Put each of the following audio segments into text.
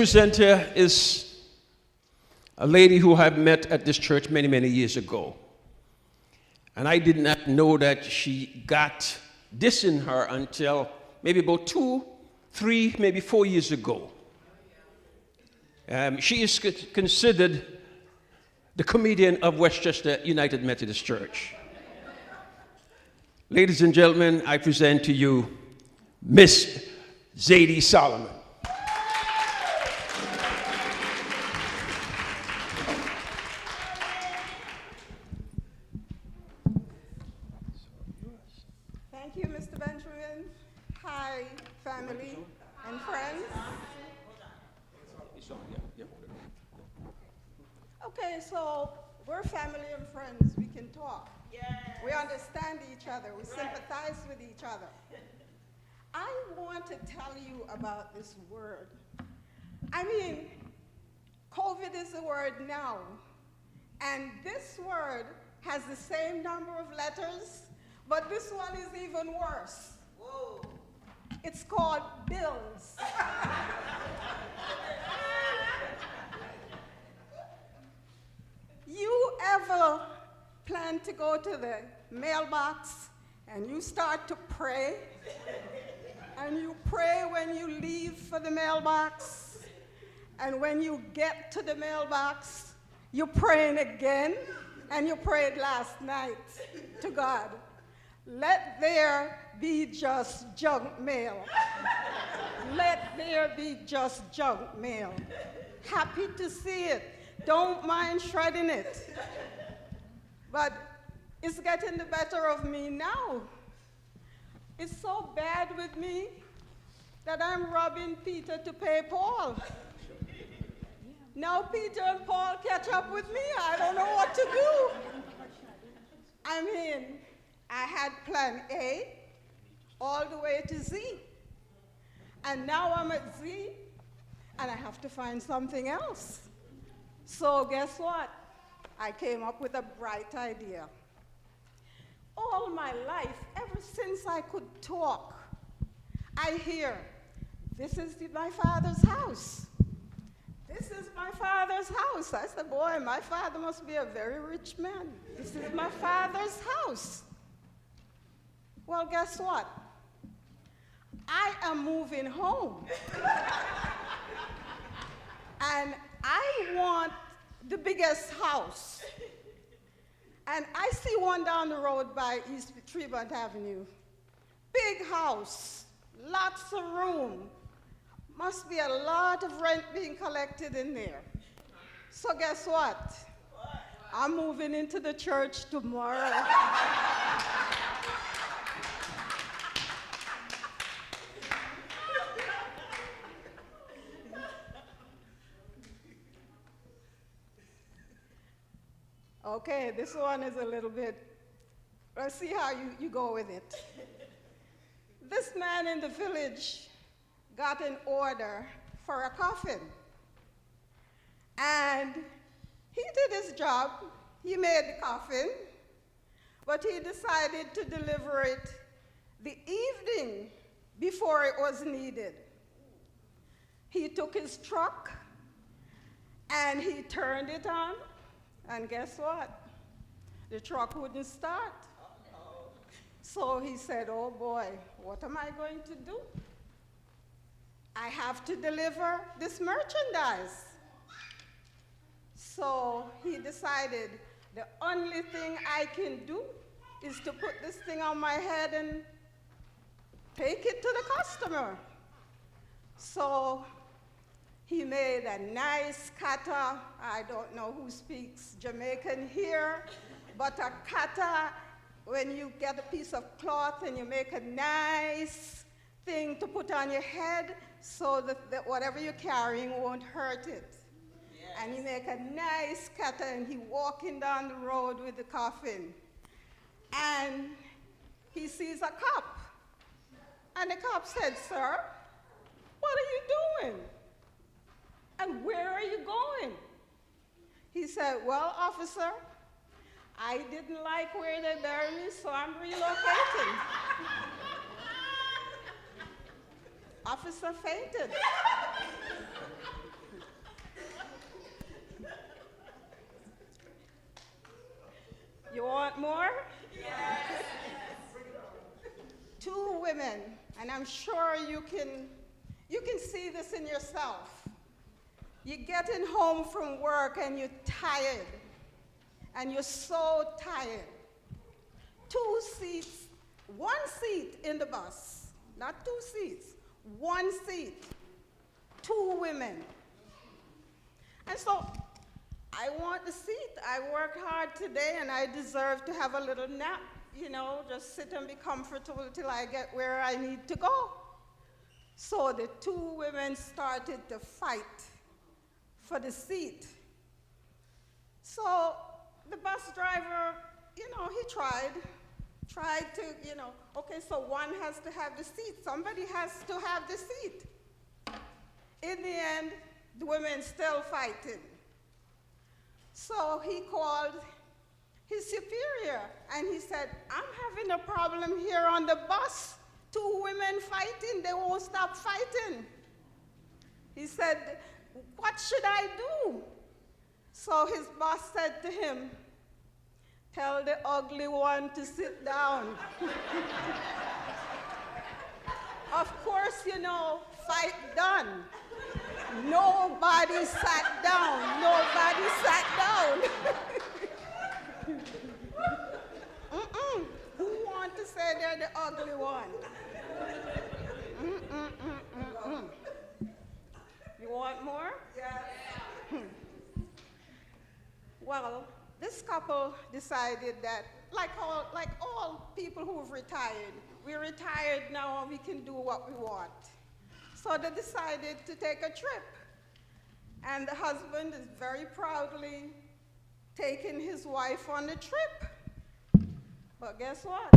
Presenter is a lady who I've met at this church many, many years ago. And I did not know that she got this in her until maybe about 2, 3, maybe 4 years ago. She is considered the comedian of Westchester United Methodist Church. Ladies and gentlemen, I present to you Miss Zadie Solomon. Thank you, Mr. Benjamin. Hi, family and friends. Okay, so we're family and friends. We can talk. We understand each other. We sympathize with each other. I want to tell you about this word. I mean, COVID is the word now. And this word has the same number of letters, but this one is even worse. Whoa. It's called bills. You ever plan to go to the mailbox and you start to pray? And you pray when you leave for the mailbox, and when you get to the mailbox, you're praying again, and you prayed last night to God. Let there be just junk mail. Let there be just junk mail. Happy to see it. Don't mind shredding it. But it's getting the better of me now. It's so bad with me that I'm robbing Peter to pay Paul. Now Peter and Paul catch up with me. I don't know what to do. I mean, I had plan A all the way to Z. And now I'm at Z, and I have to find something else. So guess what? I came up with a bright idea. All my life, ever since I could talk, I hear, this is my father's house. This is my father's house. I said, boy, my father must be a very rich man. This is my father's house. Well, guess what? I am moving home. And I want the biggest house. And I see one down the road by East Tremont Avenue. Big house, lots of room. Must be a lot of rent being collected in there. So guess what? I'm moving into the church tomorrow. Okay, this one is a little bit, let's see how you go with it. This man in the village got an order for a coffin. And he did his job. He made the coffin, but he decided to deliver it the evening before it was needed. He took his truck and he turned it on. And guess what? The truck wouldn't start. So he said, oh boy, what am I going to do? I have to deliver this merchandise. So he decided the only thing I can do is to put this thing on my head and take it to the customer. So he made a nice kata. I don't know who speaks Jamaican here, but a kata, when you get a piece of cloth and you make a nice thing to put on your head so that whatever you're carrying won't hurt it. Yes. And he make a nice kata and he walking down the road with the coffin. And he sees a cop. And the cop said, sir, what are you doing? And where are you going? He said, well, officer, I didn't like where they buried me, so I'm relocating. Officer fainted. I'm sure you can see this in yourself. You're getting home from work and you're tired, and you're so tired. 2 seats, 1 seat in the bus, not 2 seats, 1 seat, 2 women. And so I want the seat. I worked hard today and I deserve to have a little nap, just sit and be comfortable till I get where I need to go. So the 2 women started to fight for the seat. So the bus driver, he tried to, okay, so one has to have the seat. Somebody has to have the seat. In the end, the women still fighting. So he called his superior and he said, I'm having a problem here on the bus. 2 women fighting, they won't stop fighting. He said, what should I do? So his boss said to him, tell the ugly one to sit down. Of course, fight done. Nobody sat down. Nobody sat down. Who want to say they're the ugly one? You want more? Yes. Well, this couple decided that, like all people who've retired, we're retired now and we can do what we want. So they decided to take a trip. And the husband is very proudly taking his wife on the trip. But guess what?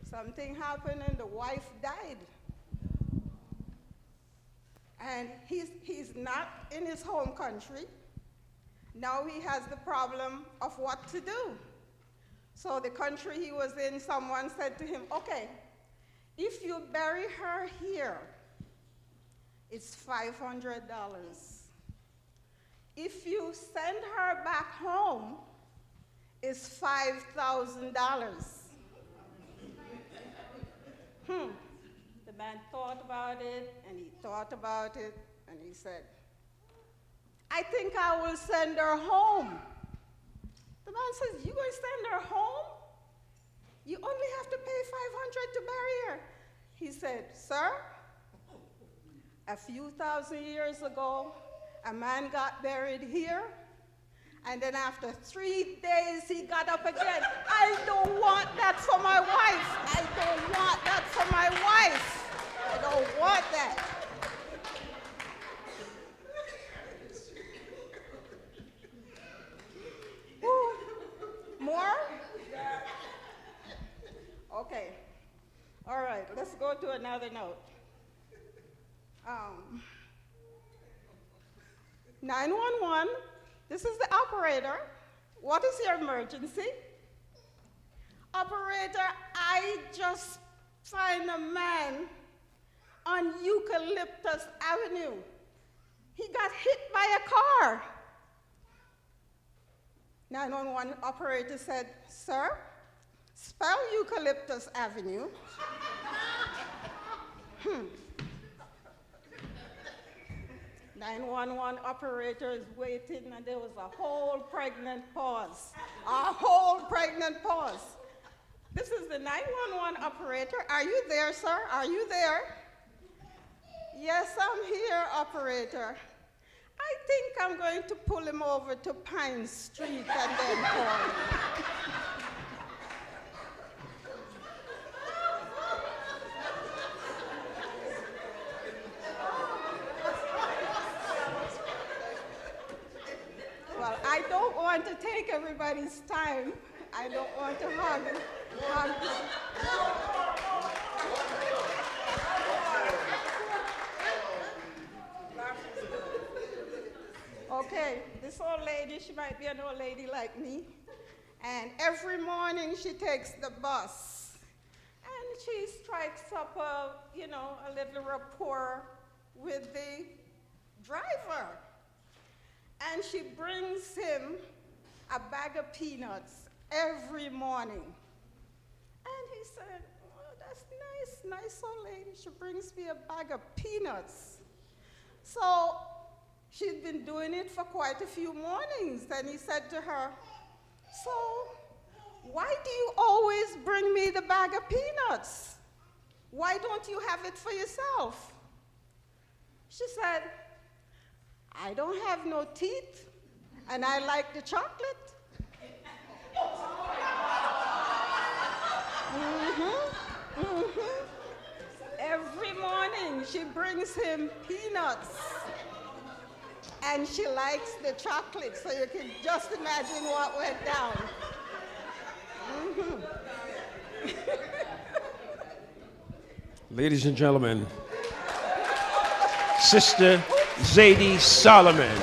Something happened and the wife died. And he's not in his home country. Now he has the problem of what to do. So the country he was in, someone said to him, okay, if you bury her here, it's $500. If you send her back home, it's $5,000. The man thought about it, and he thought about it, and he said, I think I will send her home. The man says, you going to send her home? You only have to pay $500 to bury her. He said, sir, a few thousand years ago, a man got buried here, and then after 3 days, he got up again. I don't want that for my wife. I don't want that for my wife. I don't want that. Ooh. More? Okay. All right, let's go to another note. 911, this is the operator. What is your emergency? Operator, I just find a man on Eucalyptus Avenue. He got hit by a car. 911 operator said, sir, spell Eucalyptus Avenue. 911 operator is waiting, and there was a whole pregnant pause. A whole pregnant pause. This is the 911 operator. Are you there, sir? Are you there? Yes, I'm here, operator. I think I'm going to pull him over to Pine Street and then call him. Well, I don't want to take everybody's time. I don't want to hug. Okay, this old lady, she might be an old lady like me. And every morning she takes the bus. And she strikes up a little rapport with the driver. And she brings him a bag of peanuts every morning. And he said, oh, that's nice old lady, she brings me a bag of peanuts. So she'd been doing it for quite a few mornings, and he said to her, so why do you always bring me the bag of peanuts? Why don't you have it for yourself? She said, I don't have no teeth, and I like the chocolate. Every morning she brings him peanuts, and she likes the chocolate, so you can just imagine what went down. Ladies and gentlemen, Sister Zadie Solomon.